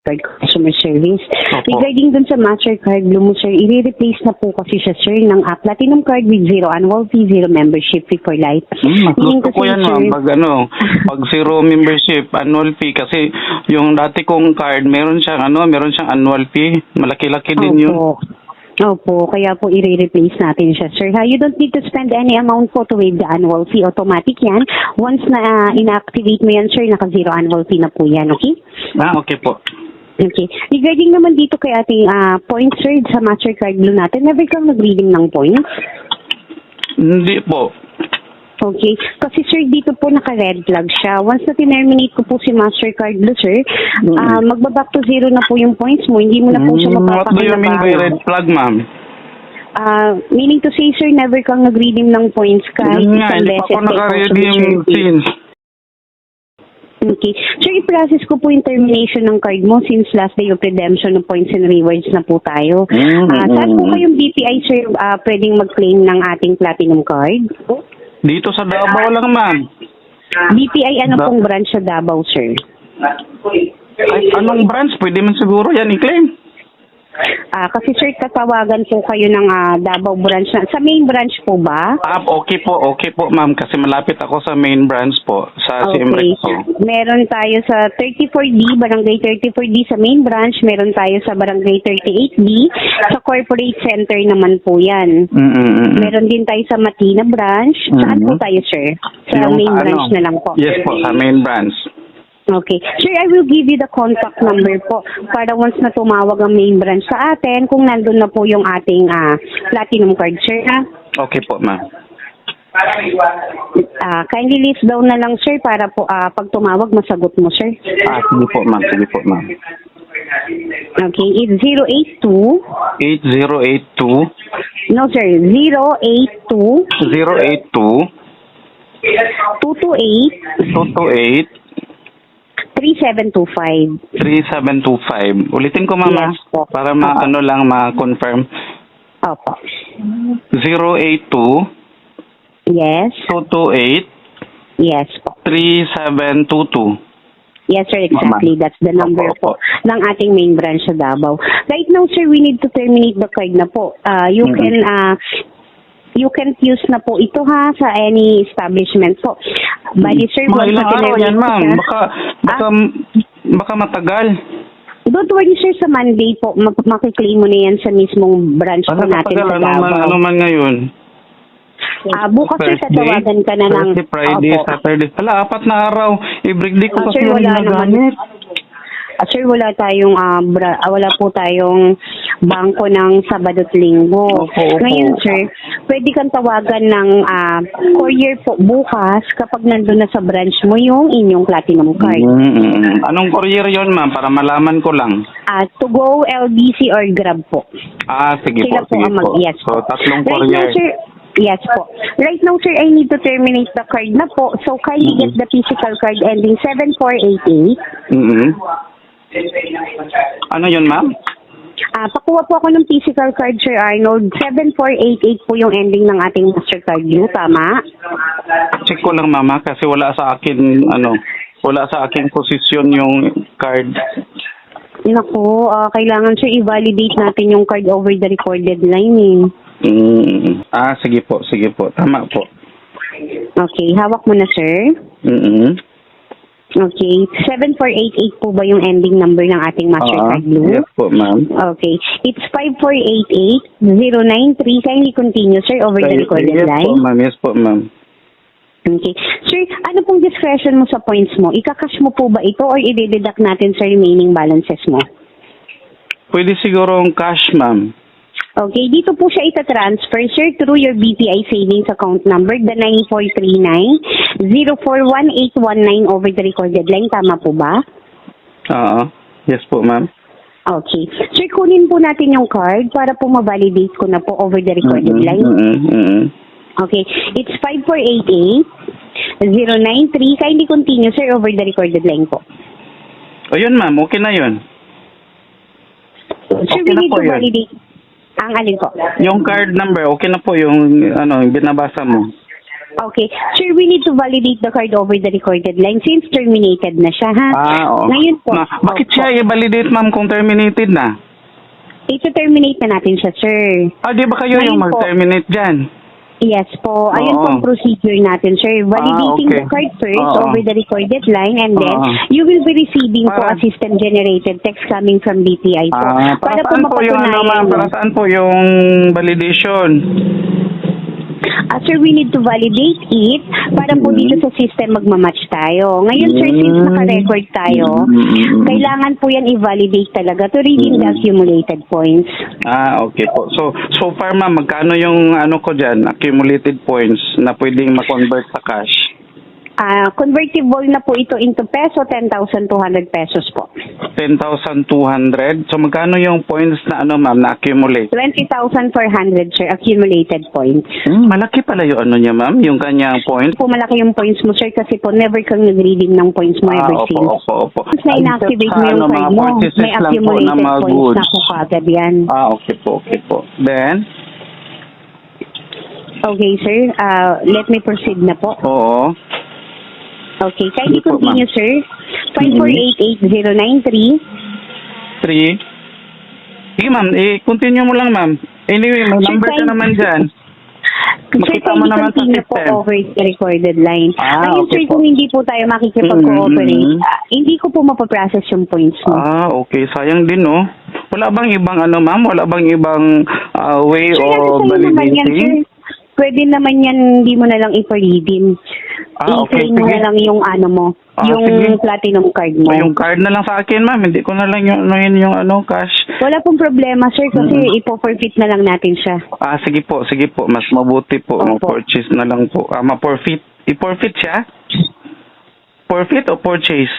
customer service. Opo. Regarding dun sa Mastercard Blue mo, sir, i-replace na po kasi siya, sir, ng Platinum card with zero annual fee, zero membership fee for life. Mas Meaning gusto ko kasi, yan, sir, ma'am. Pag zero membership, annual fee. Kasi yung dati kong card, meron siyang annual fee. Malaki-laki din yun. Opo, kaya po i-replace natin siya, sir. You don't need to spend any amount po to waive the annual fee. Automatic yan. Once na inactivate mo yan, sir, naka-zero annual fee na po yan, okay? Okay po. Okay. Regarding naman dito kay ating points, sir, sa Mastercard Blue natin, never kang nag-reading ng points? Hindi po. Okay. Kasi, sir, dito po naka-red flag siya. Once na tinerminate ko po si Mastercard Blue, sir, magbaback to zero na po yung points mo. Hindi mo na po siya What do you mean by red flag, ma'am? Meaning to say, sir, never kang nag-redeem ng points kahit isang Hindi pa beses. ako naka-redeem since. Okay. Sir, i-process ko po yung termination ng card mo since last day of redemption ng points and rewards na po tayo. Saan po kayong BPI, sir, pwedeng mag-claim ng ating Platinum card? Dito sa Davao lang, ma'am. BPI, ano pong branch sa Davao, sir? Ay, anong branch? Pwede man siguro yan i-claim. Kasi, sir, tatawagan po kayo ng Davao branch. Sa main branch po ba? Okay po, ma'am. Kasi malapit ako sa main branch po. Sa Siem-Reap po. Meron tayo sa 34D, Barangay 34D sa main branch. Meron tayo sa Barangay 38D. Sa corporate center naman po yan. Meron din tayo sa Matina branch. Saan po tayo, sir? Sa main branch na lang po. Yes po, sa main branch. Okay. Sir, I will give you the contact number po para once na tumawag ang main branch sa atin kung nandun na po yung ating Platinum card, sir. Okay po, ma'am. Kindly list down na lang, sir, para po pag tumawag masagot mo, sir. Sige po, ma'am. Sige po, ma'am. Okay, it's 082. 8082. No, sir. 082. 082. 228. 228. 3725. 3725. Ulitin ko, mama. Yes po. Para ma-confirm. Opo. 082 Yes. 228 Yes po. 3722. Yes, sir, exactly. That's the number Opo. po ng ating main branch sa Davao. Right now, sir, we need to terminate the card na po. You can use na po ito sa any establishment po. Bali, sir, Mga ilang araw yan, ma'am. Baka matagal. Don't worry, sir, sa Monday po, makiklaim mo na yan sa mismong branch po natin sa Davao. Ano man ngayon? Bukas, sir, tatawagan ka na ng... Thursday, Friday, Saturday. Wala, 4 na araw. I-break day ko kasi sir, yung wala ginagamit. Sir, wala po tayong bangko ng Sabado at Linggo. Opo. Ngayon, sir, pwede kang tawagan ng courier po bukas kapag nandun na sa branch mo yung inyong Platinum card. Anong courier yon, ma'am? Para malaman ko lang. To go, LBC or Grab po. Sige Sila po. Yes po. So, tatlong Right now, courier. sir, yes po. Right now, sir, I need to terminate the card na po. So, kindly get the physical card ending 7488. Ano yun, ma'am? Pakuha po ako ng physical card, Sir Arnold. 7488 po yung ending ng ating Mastercard Blue, tama? Check ko lang, mama, kasi wala sa akin posisyon yung card. Naku, kailangan, sir, i-validate natin yung card over the recorded line, Sige po. Tama po. Okay, hawak mo na, sir. Okay, 7488 po ba yung ending number ng ating Mastercard Blue? Yes po, ma'am. Okay, it's 5488093. Kindly continue, sir, over the recorded line. Yes po, ma'am. Okay. Sir, ano pong discretion mo sa points mo? Ika-cash mo po ba ito or i-deduct natin sa remaining balances mo? Pwede siguro ang cash, ma'am. Okay, dito po siya ita-transfer, sir, through your BPI savings account number, the 9439-041819 over the recorded line. Tama po ba? Yes po, ma'am. Okay. Sir, kunin po natin yung card para po ma-validate ko na po over the recorded line. Okay. It's 5488093. Kindly continue, sir, over the recorded line po. Yun, ma'am. Okay na yun. Sir, we Okay na need po to yun. validate. Ang alin po? Yung card number, okay na po yung binabasa mo. Okay. Sir, we need to validate the card over the recorded line since terminated na siya, ha? Oo. Ngayon po. Bakit siya i-validate, ma'am, kung terminated na? Ito-terminate na natin siya, sir. Di ba kayo yung Ngayon po. mag-terminate dyan? Yes po. Ayun po Oo. ang procedure natin, sir. Validating okay. the card first Oo. over the recorded line and then Oo. you will be receiving po a Para- system-generated text coming from BPI po. Para saan po yung ma'am? Para saan po yung validation? Sir, we need to validate it para po dito sa system magmamatch tayo. Ngayon, sir, since naka-record tayo, kailangan po yan i-validate talaga to redeem the accumulated points. Okay po. So far, ma'am, magkano yung ko dyan, accumulated points na pwedeng ma-convert sa cash? Convertible na po ito into peso, 10,200 pesos po. 10,200? So magkano yung points na ma'am, na accumulate? 20,400, sir, accumulated points. Malaki pala yung niya, ma'am, yung kanyang point. Po malaki yung points mo, sir, kasi po never kang nag-redeem ng points mo ever since. Opo. Once na ina-activate mo yung card mo, may accumulated points na po kagad yan. Okay po. Then? Okay, sir. Let me proceed na po. Oo. Okay, kindly Sige po, continue, sir. 5488093. 3. Sige, ma'am. Continue mo lang, ma'am. Anyway, may Sir, number ka naman dyan. Sir, Makita mo kindly naman sa continue po system. over the recorded line. Ngayon, Okay sir, po. kung hindi po tayo makikipag-cooperate, Mhm. hindi ko po mapaprocess yung points mo. Okay. Sayang din, no? Wala bang ibang ma'am? Wala bang ibang way Sir, of nasa sa'yo naman yan, sir. validating? Pwede naman yan, hindi mo na lang ipa-redeem. Okay. I-claim mo Sige. na lang yung mo, yung Sige. platinum card mo. Yung card na lang sa akin, ma'am. Hindi ko na lang yung cash. Wala pong problema, sir, kasi ipo-forfeit na lang natin siya. Sige po. Mas mabuti po. Opo. Ma-purchase na lang po. Ma-forfeit. I-forfeit siya? Forfeit o purchase?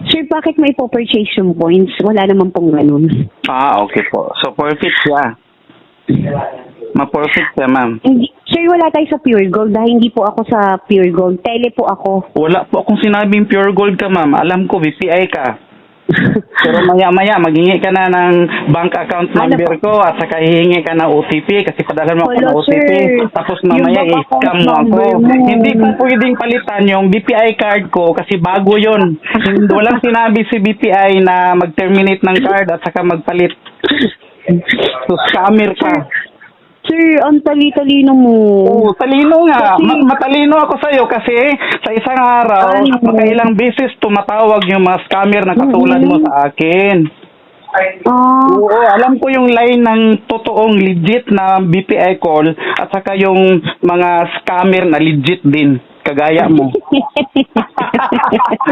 Sir, bakit may ipo-purchase yung points? Wala naman pong ganun. Okay po. So, forfeit siya. Ma-forfeit siya, ma'am. Sir, wala tayo sa Pure Gold dahil hindi po ako sa Pure Gold. Tele po ako. Wala po akong sinabing pure gold ka, ma'am. Alam ko, BPI ka. Pero maya-maya, maghingi ka na ng bank account number ko at saka hihingi ka ng OTP kasi padalan mo ako ng OTP. Tapos mamaya yung bank i-scam account mo ako. number mo. Hindi ko pwedeng palitan yung BPI card ko kasi bago yun. Walang sinabi si BPI na mag-terminate ng card at saka magpalit. So, scammer ka. Sir, ang tali-talino mo. Talino nga. Kasi- Matalino ako sa'yo kasi sa isang araw, Ay, makailang beses tumatawag yung mga scammer na katulad mo sa akin. Oo, alam ko yung line ng totoong legit na BPI call at saka yung mga scammer na legit din, kagaya mo.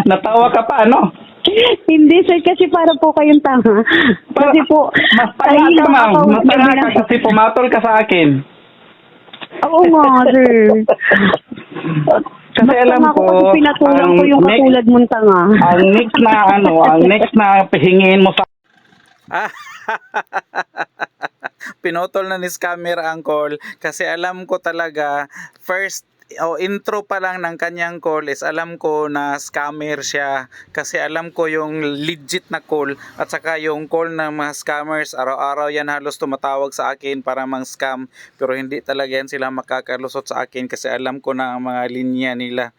Natawa ka pa, ano? Hindi, sir, kasi para po kayong tanga. Kasi po, Mas tanga ay, ka, ma'am. baka- Mas tanga ka kasi pumatol ka sa akin. Oo nga, sir. Kasi Mas alam tanga ko, kasi pinatulang ko yung next- katulad mong tanga. ang next na hingin mo sa Pinotol na ni scammer ang call kasi alam ko talaga intro pa lang ng kanyang call is alam ko na scammer siya kasi alam ko yung legit na call at saka yung call ng mga scammers araw-araw yan halos tumatawag sa akin para mang scam pero hindi talaga yan sila makakalusot sa akin kasi alam ko na ang mga linya nila.